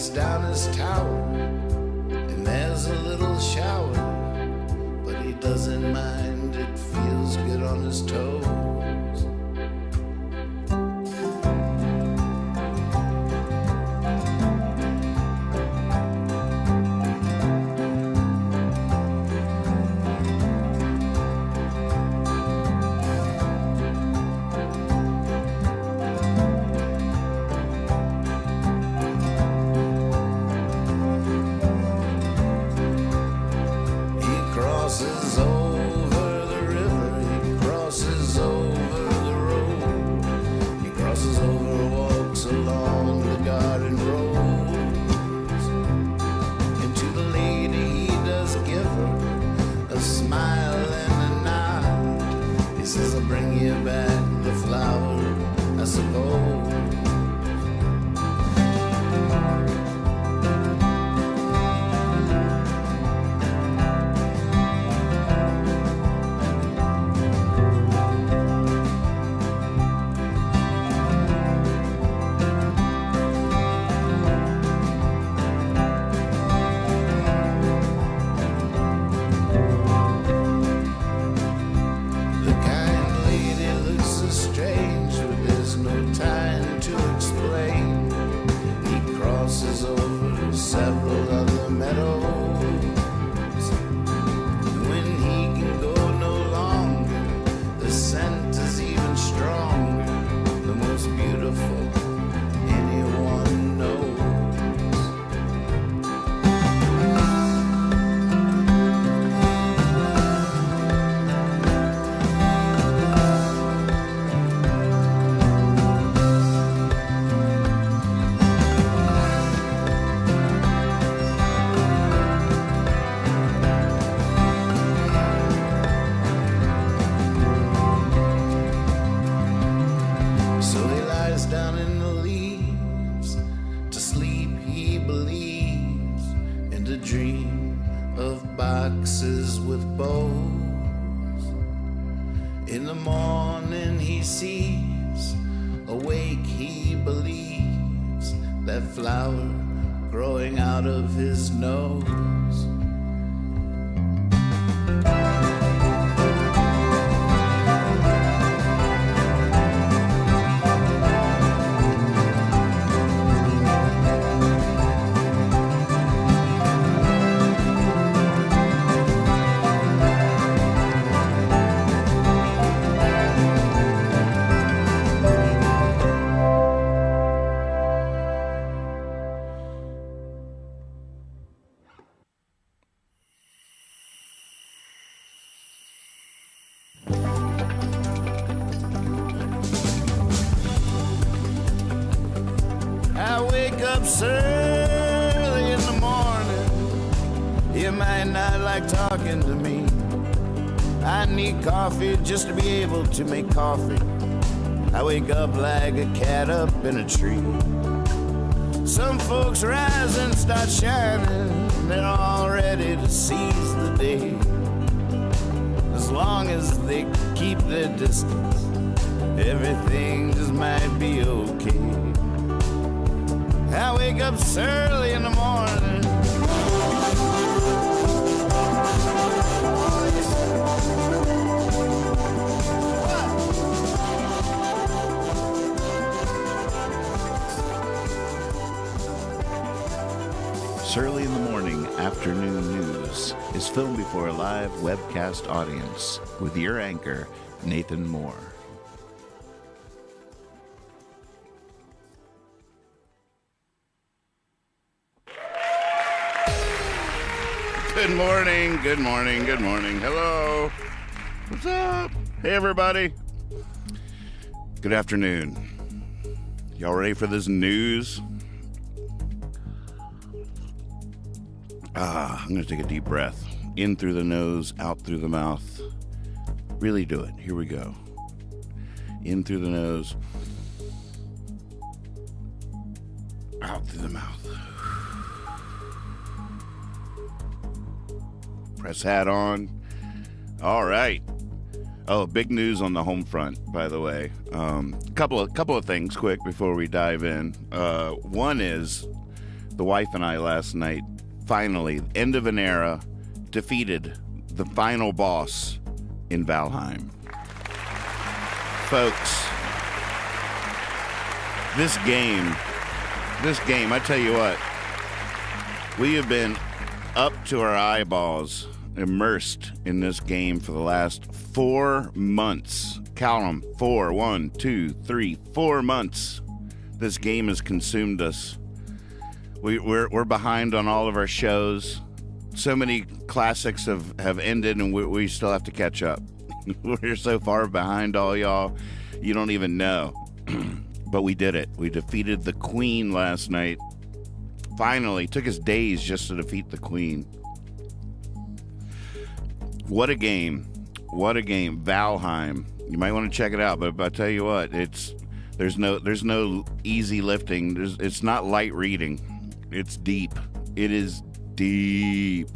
lies down his tower, and there's a little shower, but he doesn't mind, it feels good on his toes. Flower growing out of his nose. Early in the morning, you might not like talking to me. I need coffee just to be able to make coffee. I wake up like a cat up in a tree. Some folks rise and start shining, they're all ready to seize the day. As long as they keep their distance, everything just might be okay. I wake up early in the morning. Early in the Morning Afternoon News is filmed before a live webcast audience with your anchor, Nathan Moore. Good morning, good morning, good morning. Hello. What's up? Hey, everybody. Good afternoon. Y'all ready for this news? I'm going to take a deep breath. In through the nose, out through the mouth. Really do it. Here we go. In through the nose, out through the mouth. Press hat on. All right. Oh, big news on the home front, by the way. Couple of things quick before we dive in. One is the wife and I last night, finally, end of an era, defeated the final boss in Valheim. Folks, this game, I tell you what, we have been up to our eyeballs, immersed in this game for the last 4 months. Count them, 4, 1, 2, 3, 4 months. This game has consumed us. We're behind on all of our shows. So many classics have ended, and we still have to catch up. We're so far behind all y'all, you don't even know. But we did it. We defeated the Queen last night. Finally, took us days just to defeat the Queen. What a game. What a game. Valheim. You might want to check it out, but I tell you what, there's no easy lifting. It's not light reading. It's deep. It is deep.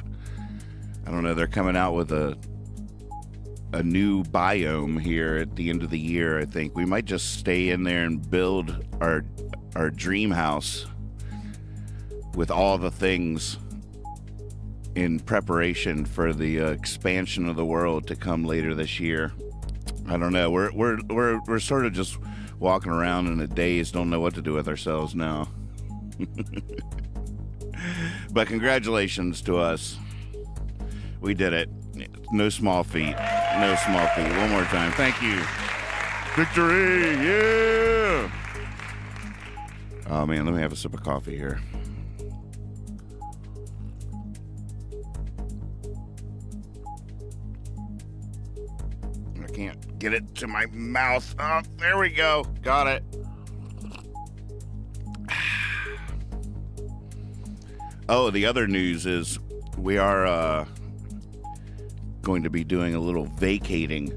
I don't know, they're coming out with a new biome here at the end of the year, I think. We might just stay in there and build our dream house with all the things in preparation for the expansion of the world to come later this year. I don't know. We're sort of just walking around in a daze, don't know what to do with ourselves now. But congratulations to us. We did it. No small feat. No small feat. One more time. Thank you. Victory! Yeah! Oh man, let me have a sip of coffee here. I can't get it to my mouth. Oh, there we go. Got it. Oh, the other news is we are going to be doing a little vacating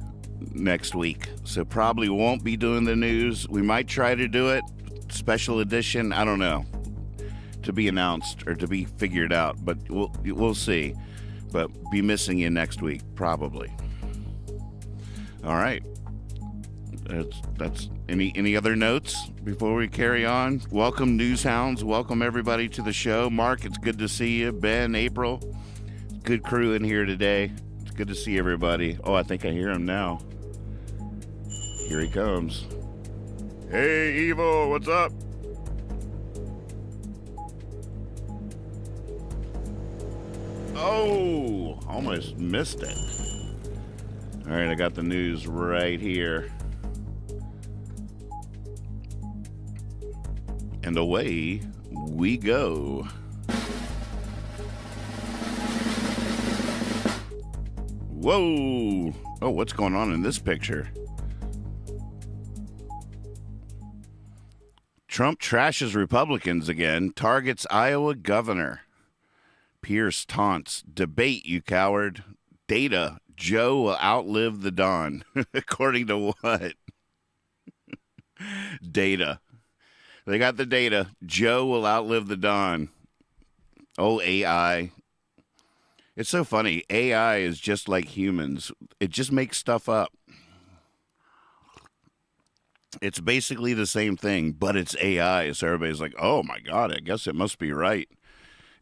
next week. So probably won't be doing the news. We might try to do it. Special edition. I don't know. To be announced or to be figured out. But we'll see. But be missing you next week, probably. All right. That's any other notes before we carry on? Welcome, News Hounds. Welcome everybody to the show. Mark, it's good to see you. Ben, April, good crew in here today. It's good to see everybody. Oh, I think I hear him now. Here he comes. Hey, Evil, what's up? Oh, almost missed it. All right, I got the news right here. And away we go. Whoa! Oh, what's going on in this picture? Trump trashes Republicans again, targets Iowa governor. Pierce taunts, debate, you coward. Data, Joe will outlive the Don. According to what? Data. They got the data. Joe will outlive the Don. Oh, AI. It's so funny. AI is just like humans. It just makes stuff up. It's basically the same thing, but it's AI. So everybody's like, oh my God, I guess it must be right.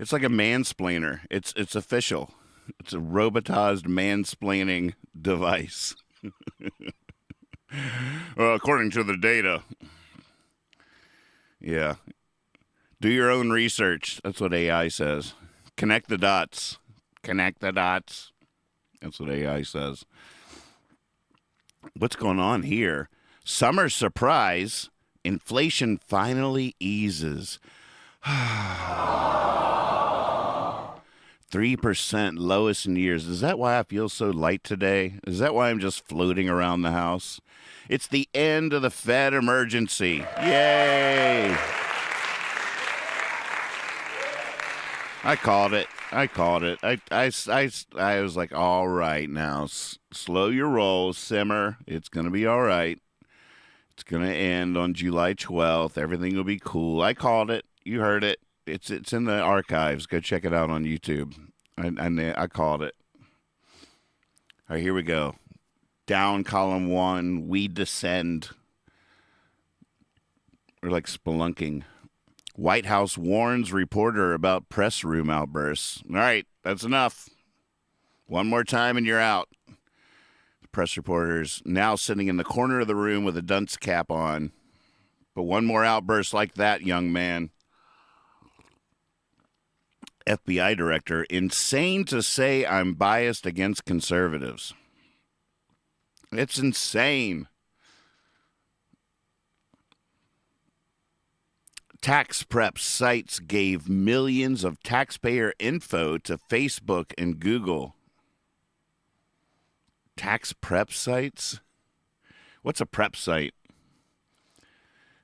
It's like a mansplainer. It's official. It's a robotized mansplaining device. Well, according to the data. Yeah. Do your own research. That's what AI says. Connect the dots. Connect the dots. That's what AI says. What's going on here? Summer surprise. Inflation finally eases. 3% lowest in years. Is that why I feel so light today? Is that why I'm just floating around the house? It's the end of the Fed emergency. Yay! I called it. I was like, all right, now slow your roll, simmer. It's going to be all right. It's going to end on July 12th. Everything will be cool. I called it. You heard it. It's in the archives. Go check it out on YouTube. I called it. All right, here we go. Down column 1, we descend. We're like spelunking. White House warns reporter about press room outbursts. All right, that's enough. One more time and you're out. The press reporter's now sitting in the corner of the room with a dunce cap on. But one more outburst like that, young man. FBI director, insane to say I'm biased against conservatives. It's insane. Tax prep sites gave millions of taxpayer info to Facebook and Google. Tax prep sites? What's a prep site?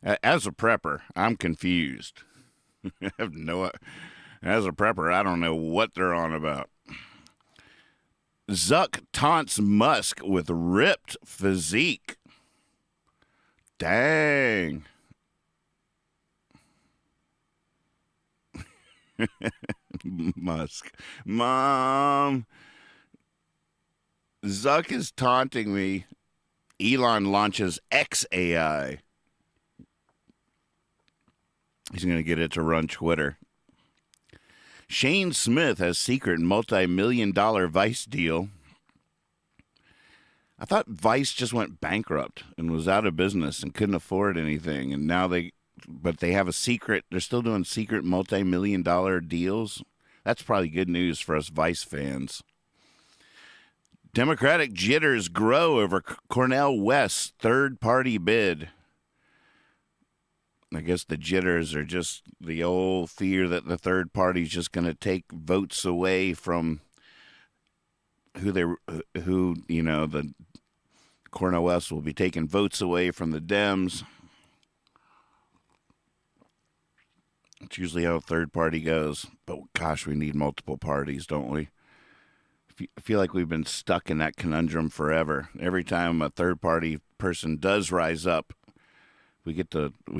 As a prepper, I'm confused. As a prepper, I don't know what they're on about. Zuck taunts Musk with ripped physique. Dang. Musk. Mom. Zuck is taunting me. Elon launches XAI. He's going to get it to run Twitter. Shane Smith has secret multi-million-dollar Vice deal. I thought Vice just went bankrupt and was out of business and couldn't afford anything. And now they have a secret. They're still doing secret multi-million-dollar deals. That's probably good news for us Vice fans. Democratic jitters grow over Cornel West's third-party bid. I guess the jitters are just the old fear that the third party is just going to take votes away from the Cornel West will be taking votes away from the Dems. It's usually how a third party goes. But gosh, we need multiple parties, don't we? I feel like we've been stuck in that conundrum forever. Every time a third party person does rise up, we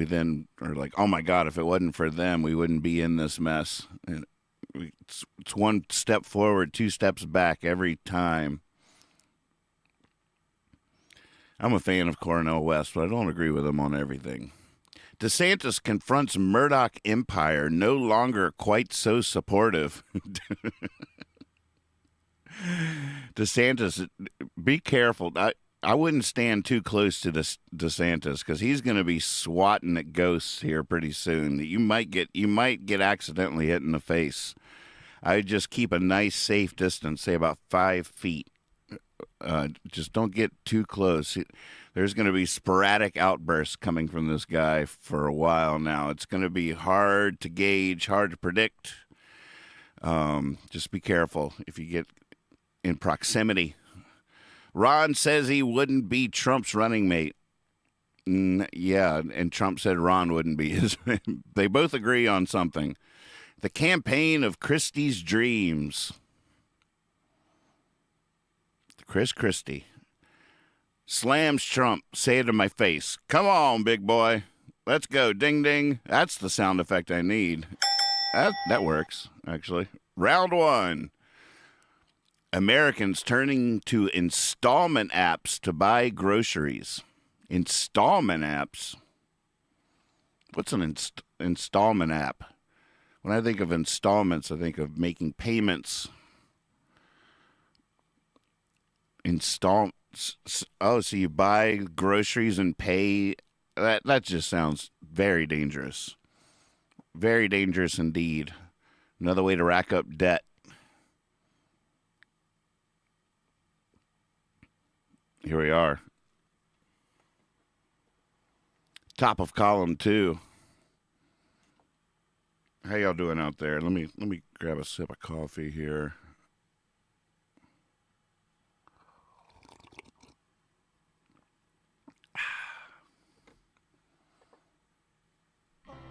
then are like, oh my God, if it wasn't for them, we wouldn't be in this mess. And it's one step forward, two steps back every time. I'm a fan of Cornel West, but I don't agree with him on everything. DeSantis confronts Murdoch Empire, no longer quite so supportive. DeSantis, be careful. I wouldn't stand too close to DeSantis because he's going to be swatting at ghosts here pretty soon. You might get accidentally hit in the face. I would just keep a nice safe distance, say about 5 feet. Just don't get too close. There's going to be sporadic outbursts coming from this guy for a while now. It's going to be hard to gauge, hard to predict. Just be careful if you get in proximity. Ron says he wouldn't be Trump's running mate. Yeah, and Trump said Ron wouldn't be his. They both agree on something. The campaign of Christie's dreams. Chris Christie slams Trump. Say it to my face. Come on, big boy. Let's go. Ding, ding. That's the sound effect I need. That works, actually. Round one. Americans turning to installment apps to buy groceries. Installment apps? What's an installment app? When I think of installments, I think of making payments. Oh, so you buy groceries and pay? That just sounds very dangerous. Very dangerous indeed. Another way to rack up debt. Here we are. Top of column 2. How y'all doing out there? Let me grab a sip of coffee here.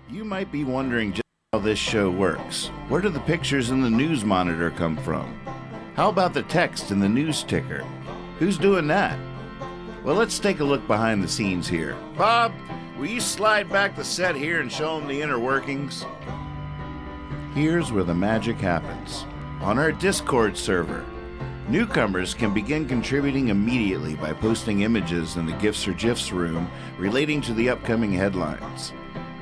You might be wondering just how this show works. Where do the pictures in the news monitor come from? How about the text in the news ticker? Who's doing that? Well, let's take a look behind the scenes here. Bob, will you slide back the set here and show them the inner workings? Here's where the magic happens. On our Discord server, newcomers can begin contributing immediately by posting images in the GIFs or GIFs room relating to the upcoming headlines.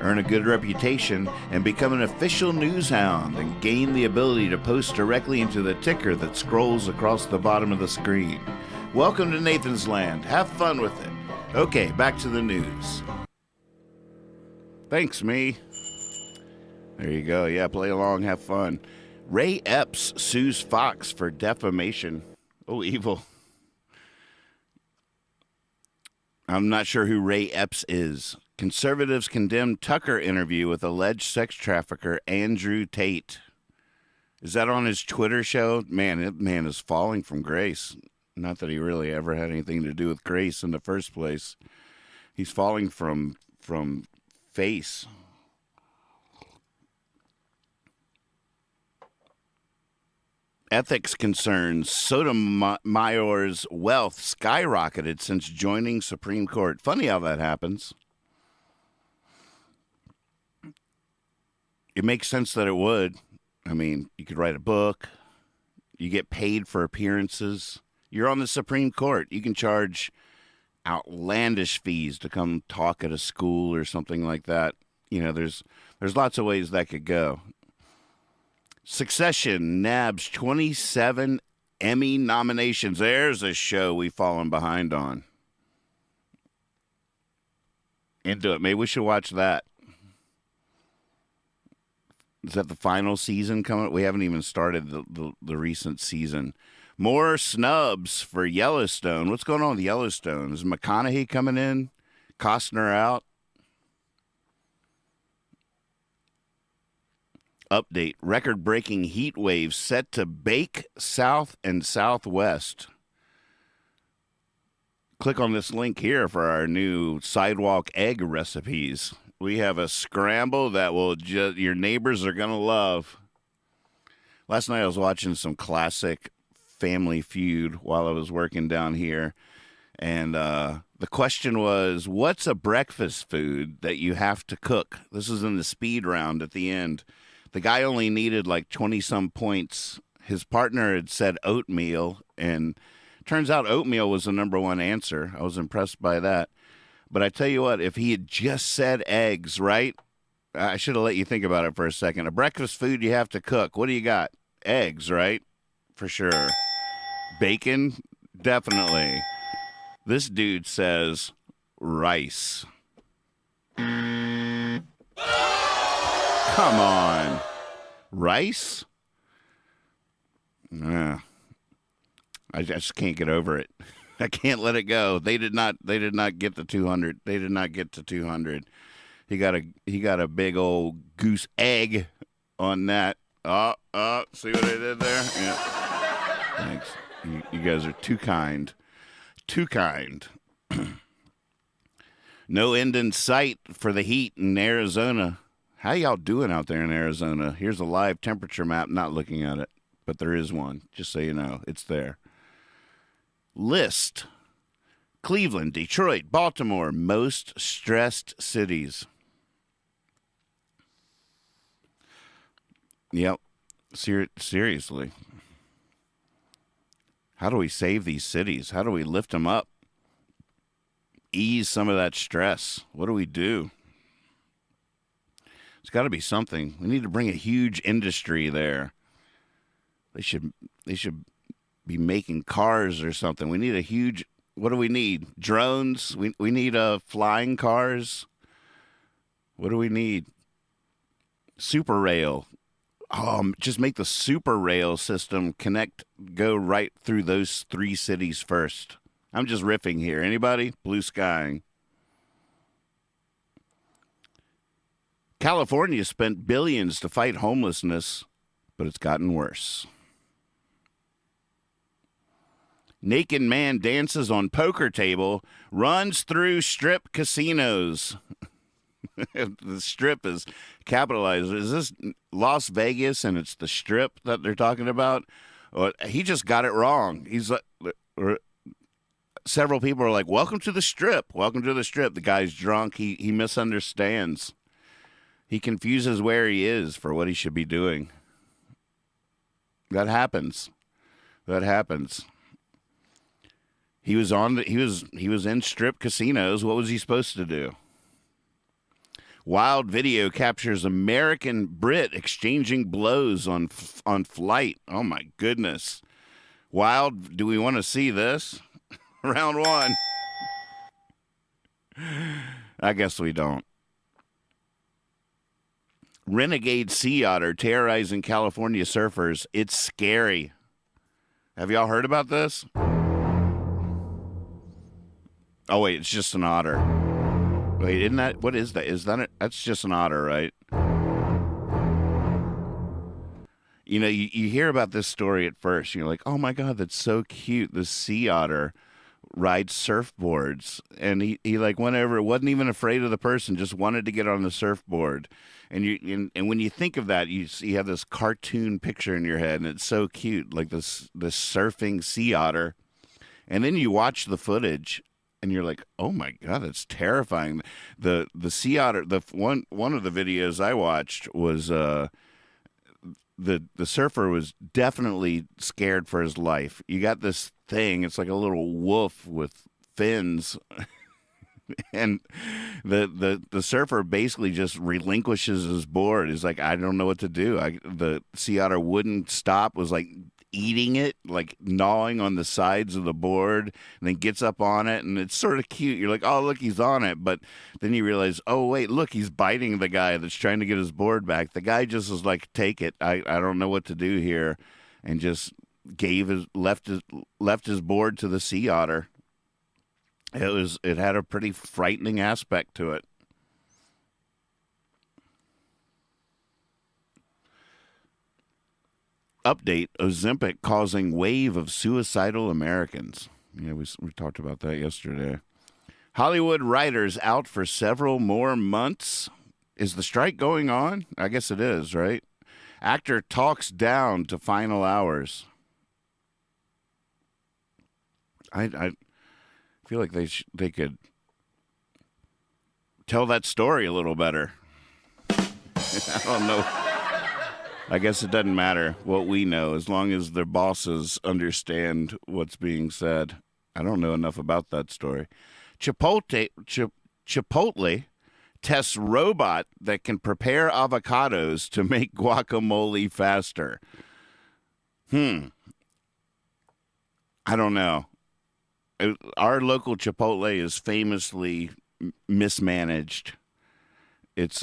earn a good reputation, and become an official news hound and gain the ability to post directly into the ticker that scrolls across the bottom of the screen. Welcome to Nathan's Land. Have fun with it. Okay, back to the news. Thanks, me. There you go. Yeah, play along, have fun. Ray Epps sues Fox for defamation. Oh, evil. I'm not sure who Ray Epps is. Conservatives condemn Tucker interview with alleged sex trafficker Andrew Tate. Is that on his Twitter show? Man, that man is falling from grace. Not that he really ever had anything to do with grace in the first place. He's falling from face. Ethics concerns. Sotomayor's wealth skyrocketed since joining Supreme Court. Funny how that happens. It makes sense that it would. I mean, you could write a book. You get paid for appearances. You're on the Supreme Court. You can charge outlandish fees to come talk at a school or something like that. You know, there's lots of ways that could go. Succession nabs 27 Emmy nominations. There's a show we've fallen behind on. Into it. Maybe we should watch that. Is that the final season coming? We haven't even started the recent season. More snubs for Yellowstone. What's going on with Yellowstone? Is McConaughey coming in? Costner out? Update. Record-breaking heat waves set to bake South and Southwest. Click on this link here for our new sidewalk egg recipes. We have a scramble that will your neighbors are going to love. Last night I was watching some classic Family Feud while I was working down here. And the question was, what's a breakfast food that you have to cook? This is in the speed round at the end. The guy only needed like 20-some points. His partner had said oatmeal, and turns out oatmeal was the number one answer. I was impressed by that. But I tell you what, if he had just said eggs, right? I should have let you think about it for a second. A breakfast food you have to cook. What do you got? Eggs, right? For sure. Bacon? Definitely. This dude says rice. Come on. Rice? I just can't get over it. I can't let it go. They did not get the 200. They did not get to 200. He got a big old goose egg on that. See what I did there? Yeah. Thanks. You guys are too kind. Too kind. No end in sight for the heat in Arizona. How y'all doing out there in Arizona? Here's a live temperature map. Not looking at it, but there is one. Just so you know, it's there. List. Cleveland, Detroit, Baltimore, most stressed cities. Yep. Seriously. How do we save these cities? How do we lift them up? Ease some of that stress. What do we do? It's got to be something. We need to bring a huge industry there. They should be making cars or something. We need a huge. What do we need? Drones. We need flying cars. What do we need? Super rail. Just make the super rail system go right through those three cities first. I'm just riffing here. Anybody? Blue skying. California spent billions to fight homelessness, but it's gotten worse. Naked man dances on poker table, runs through strip casinos. The strip is capitalized. Is this Las Vegas and it's the strip that they're talking about? He just got it wrong. He's like, several people are like, welcome to the strip. Welcome to the strip. The guy's drunk. He misunderstands. He confuses where he is for what he should be doing. That happens. He was in strip casinos. What was he supposed to do? Wild video captures American Brit exchanging blows on flight. Oh my goodness. Wild, do we want to see this? Round one. I guess we don't. Renegade sea otter terrorizing California surfers. It's scary. Have y'all heard about this? Oh wait, it's just an otter. Wait, isn't that, what is that? Is that it? That's just an otter, right? You know, you hear about this story at first. You're like, oh my God, that's so cute. The sea otter rides surfboards. And he like went over, wasn't even afraid of the person, just wanted to get on the surfboard. And and when you think of that, you have this cartoon picture in your head, and it's so cute, like this surfing sea otter. And then you watch the footage, and you're like, oh my God, that's terrifying. The sea otter, one of the videos I watched was the surfer was definitely scared for his life. You got this thing, it's like a little wolf with fins. And the surfer basically just relinquishes his board. He's like, I don't know what to do. The sea otter wouldn't stop, was like eating it, like gnawing on the sides of the board, and then gets up on it, and it's sort of cute. You're like, oh, look, he's on it. But then you realize, oh, wait, look, he's biting the guy that's trying to get his board back. The guy just was like, take it. I don't know what to do here, and just left his board to the sea otter. It had a pretty frightening aspect to it. Update: Ozempic causing wave of suicidal Americans. Yeah, we talked about that yesterday. Hollywood writers out for several more months. Is the strike going on? I guess it is, right? Actor talks down to final hours. I feel like they could tell that story a little better. I don't know. I guess it doesn't matter what we know as long as their bosses understand what's being said. I don't know enough about that story. Chipotle tests robot that can prepare avocados to make guacamole faster. I don't know. Our local Chipotle is famously mismanaged. It's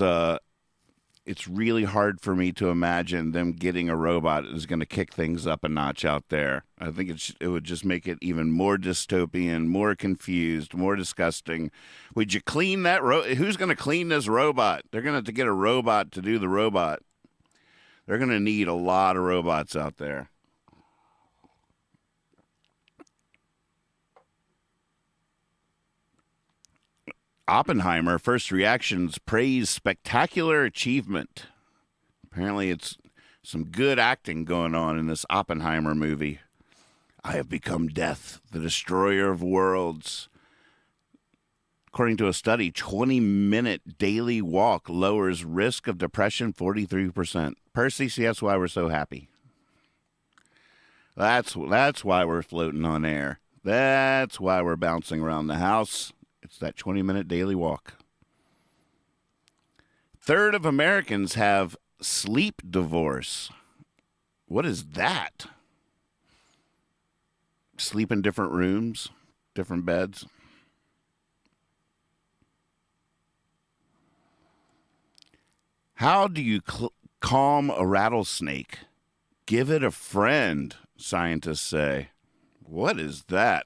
really hard for me to imagine them getting a robot that is going to kick things up a notch out there. I think it would just make it even more dystopian, more confused, more disgusting. Would you clean that? Who's going to clean this robot? They're going to have to get a robot to do the robot. They're going to need a lot of robots out there. Oppenheimer, first reactions praise spectacular achievement. Apparently it's some good acting going on in this Oppenheimer movie. I have become death, the destroyer of worlds. According to a study, 20-minute daily walk lowers risk of depression 43%. Percy, see, that's why we're so happy. That's why we're floating on air. That's why we're bouncing around the house. It's that 20-minute daily walk. Third of Americans have sleep divorce. What is that? Sleep in different rooms, different beds. How do you calm a rattlesnake? Give it a friend, scientists say. What is that?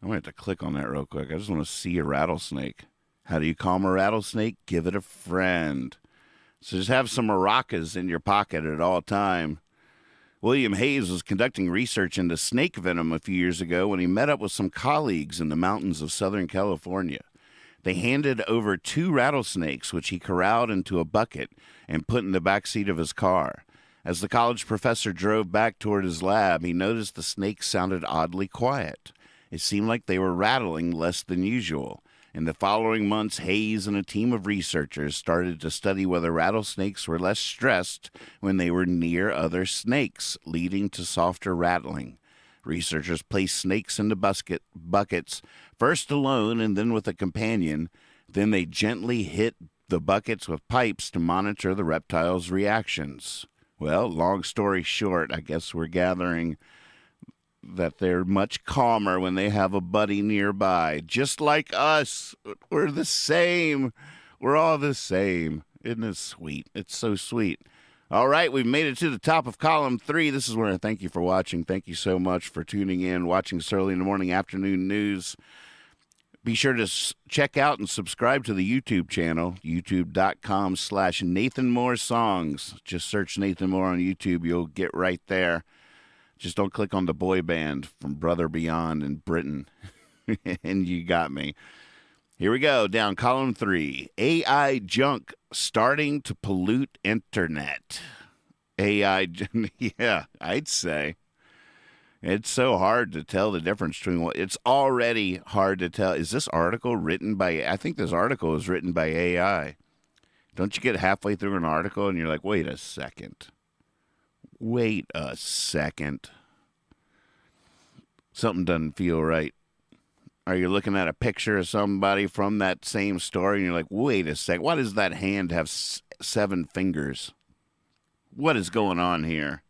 I'm going to have to click on that real quick. I just want to see a rattlesnake. How do you calm a rattlesnake? Give it a friend. So just have some maracas in your pocket at all time. William Hayes was conducting research into snake venom a few years ago when he met up with some colleagues in the mountains of Southern California. They handed over 2 rattlesnakes, which he corralled into a bucket and put in the backseat of his car. As the college professor drove back toward his lab, he noticed the snakes sounded oddly quiet. It seemed like they were rattling less than usual. In the following months, Hayes and a team of researchers started to study whether rattlesnakes were less stressed when they were near other snakes, leading to softer rattling. Researchers placed snakes into buckets, first alone and then with a companion. Then they gently hit the buckets with pipes to monitor the reptiles' reactions. Well, long story short, I guess we're gathering that they're much calmer when they have a buddy nearby. Just like us. We're the same. We're all the same. Isn't it sweet? It's so sweet. All right, we've made it to the top of column 3. This is where I thank you for watching. Thank you so much for tuning in, watching this early in the morning, afternoon news. Be sure to check out and subscribe to the YouTube channel, youtube.com/Nathan Moore Songs. Just search Nathan Moore on YouTube. You'll get right there. Just don't click on the boy band from Brother Beyond in Britain. And you got me. Here we go, down column 3. AI junk starting to pollute internet. AI, yeah, I'd say. It's so hard to tell the difference between what it's already hard to tell. Is this article written by, I think this article is written by AI. Don't you get halfway through an article and you're like, wait a second. Wait a second. Something doesn't feel right. Are you looking at a picture of somebody from that same story and you're like, wait a sec, why does that hand have 7 fingers? What is going on here?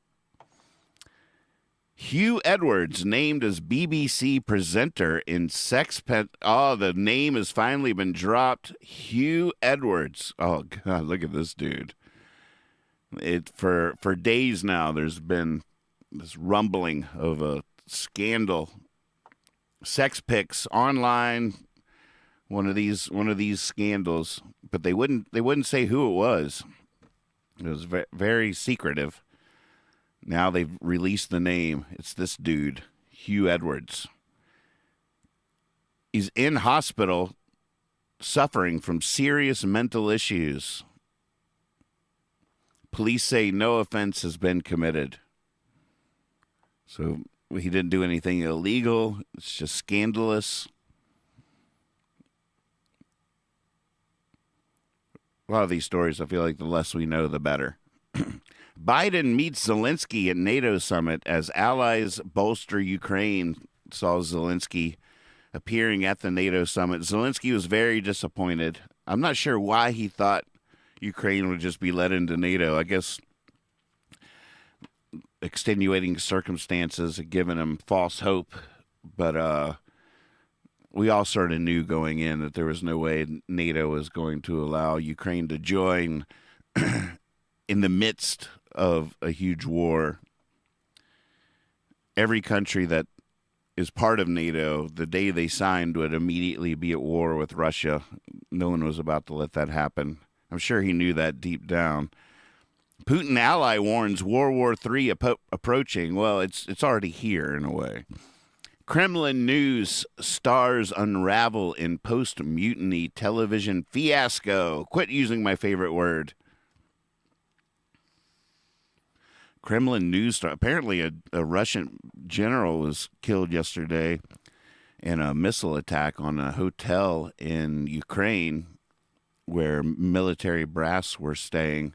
Hugh Edwards named as BBC presenter in Sex Pet. Oh, the name has finally been dropped. Hugh Edwards. Oh, God, look at this dude. For days now, there's been this rumbling of a scandal. Sex pics online. One of these scandals, but they wouldn't say who it was. It was very secretive. Now they've released the name. It's this dude, Hugh Edwards. He's in hospital suffering from serious mental issues. Police say no offense has been committed. So he didn't do anything illegal. It's just scandalous. A lot of these stories, I feel like the less we know, the better. Biden meets Zelensky at NATO summit as allies bolster Ukraine. Saw Zelensky appearing at the NATO summit. Zelensky was very disappointed. I'm not sure why he thought Ukraine would just be let into NATO. I guess extenuating circumstances had given him false hope. But we all sort of knew going in that there was no way NATO was going to allow Ukraine to join in the midst of a huge war. Every country that is part of NATO, the day they signed, would immediately be at war with Russia. No one was about to let that happen. I'm sure he knew that deep down. Putin ally warns World War III approaching. Well, it's already here in a way. Kremlin news stars unravel in post-mutiny television fiasco. Quit using my favorite word. Kremlin news star. Apparently a Russian general was killed yesterday in a missile attack on a hotel in Ukraine where military brass were staying.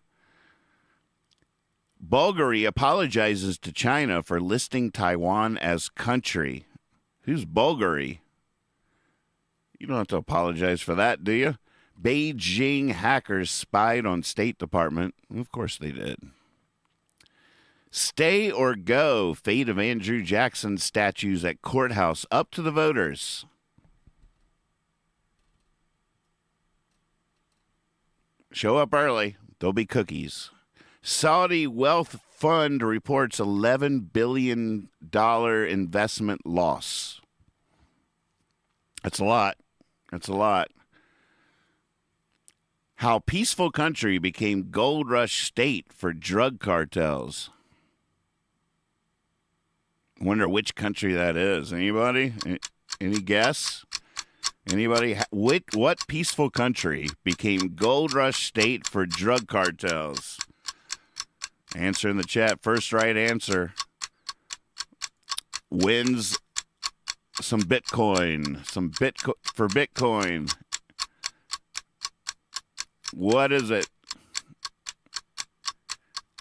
Bulgaria apologizes to China for listing Taiwan as country. Who's Bulgaria? You don't have to apologize for that, do you? Beijing hackers spied on State Department. Of course they did. Stay or go, fate of Andrew Jackson statues at courthouse up to the voters. Show up early. There'll be cookies. Saudi wealth fund reports $11 billion investment loss. That's a lot. That's a lot. How peaceful country became gold rush state for drug cartels. Wonder which country that is. Anybody? Any guess? Anybody? What peaceful country became gold rush state for drug cartels? Answer in the chat. First right answer wins some Bitcoin. Some for Bitcoin. What is it?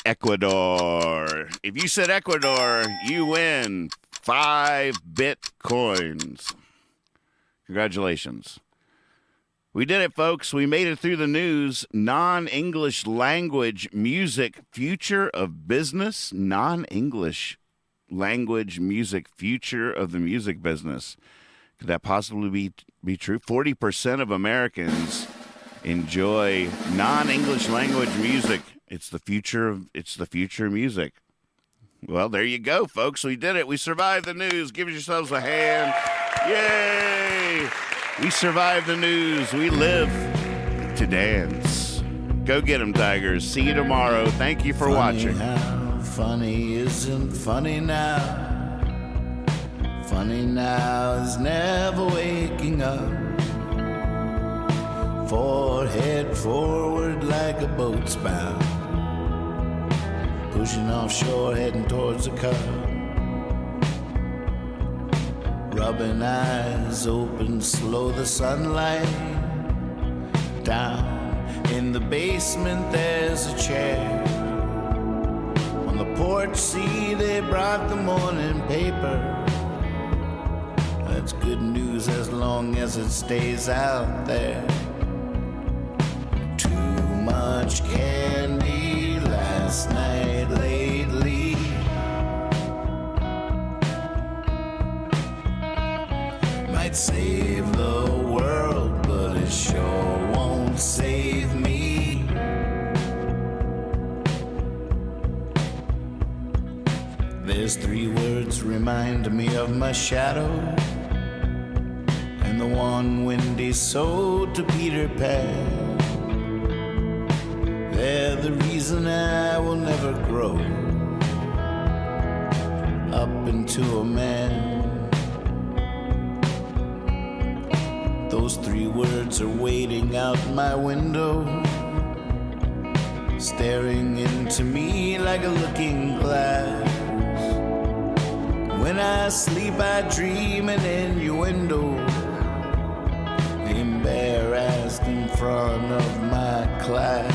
Ecuador. If you said Ecuador, you win 5 Bitcoins. Congratulations. We did it, folks. We made it through the news. Non-English language music, future of business. Non-English language music, future of the music business. Could that possibly be true? 40% of Americans enjoy non-English language music. It's the future of music. Well, there you go, folks. We did it. We survived the news. Give yourselves a hand. Yay! We survived the news. We live to dance. Go get 'em, Tigers. See you tomorrow. Thank you for watching. How funny isn't funny now. Funny now is never waking up. Forehead forward like a boat's bound. Pushing offshore, heading towards the cup. Rubbing eyes open, slow the sunlight. Down in the basement there's a chair. On the porch, see, they brought the morning paper. That's good news as long as it stays out there. Too much candy last night lately. Might save the world, but it sure won't save me. There's 3 words remind me of my shadow, and the one Wendy sold to Peter Pan. They're the reason I will never grow up into a man. Those 3 words are waiting out my window, staring into me like a looking glass. When I sleep, I dream an innuendo, embarrassed in front of my class.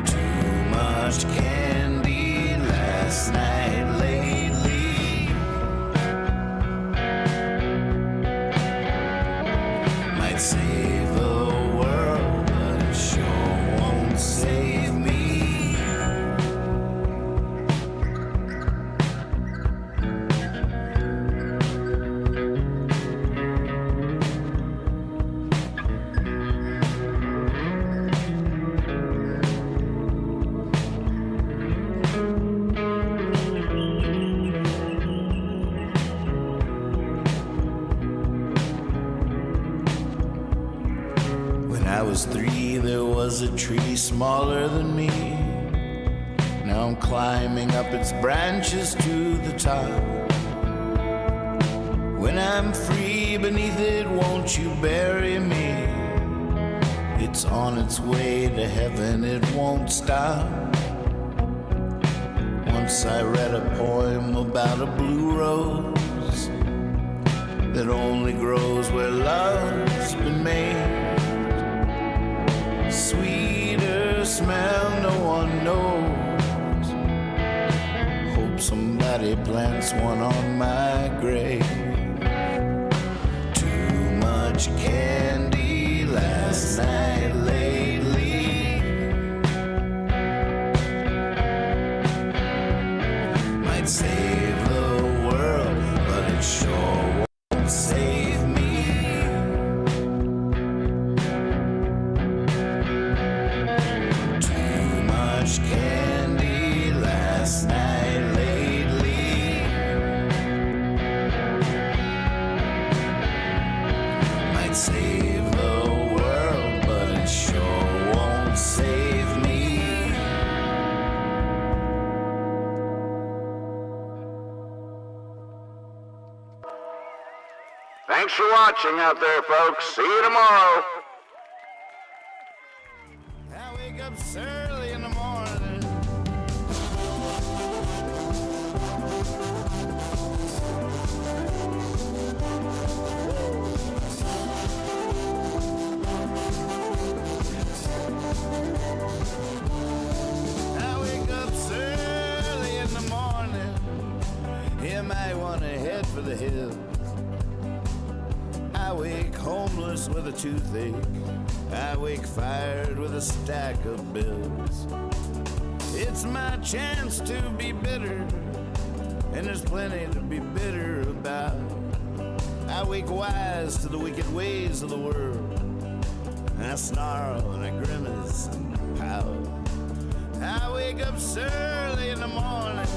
Too much candy last night lately. Might save the world, but it sure won't save me. When I was 3, there was a tree smaller than me. Now I'm climbing up its branches to the top. When I'm free beneath it, won't you bury me? It's on its way to heaven, it won't stop. Once I read a poem about a blue rose that only grows where love's been made. Sweeter smell no one knows. Hope somebody plants one on my grave. Too much candy last night lately. Might save the world, but it sure won't save me. Candy last night lately. Might save the world, but it sure won't save me. Thanks for watching out there, folks. See you tomorrow. I wake up early in the morning. I wake up early in the morning. You might want to head for the hills. I wake homeless with a toothache. I wake fired with a stack of bills. It's my chance to be bitter, and there's plenty to be bitter about. I wake wise to the wicked ways of the world, and I snarl and I grimace and pout. I wake up early in the morning,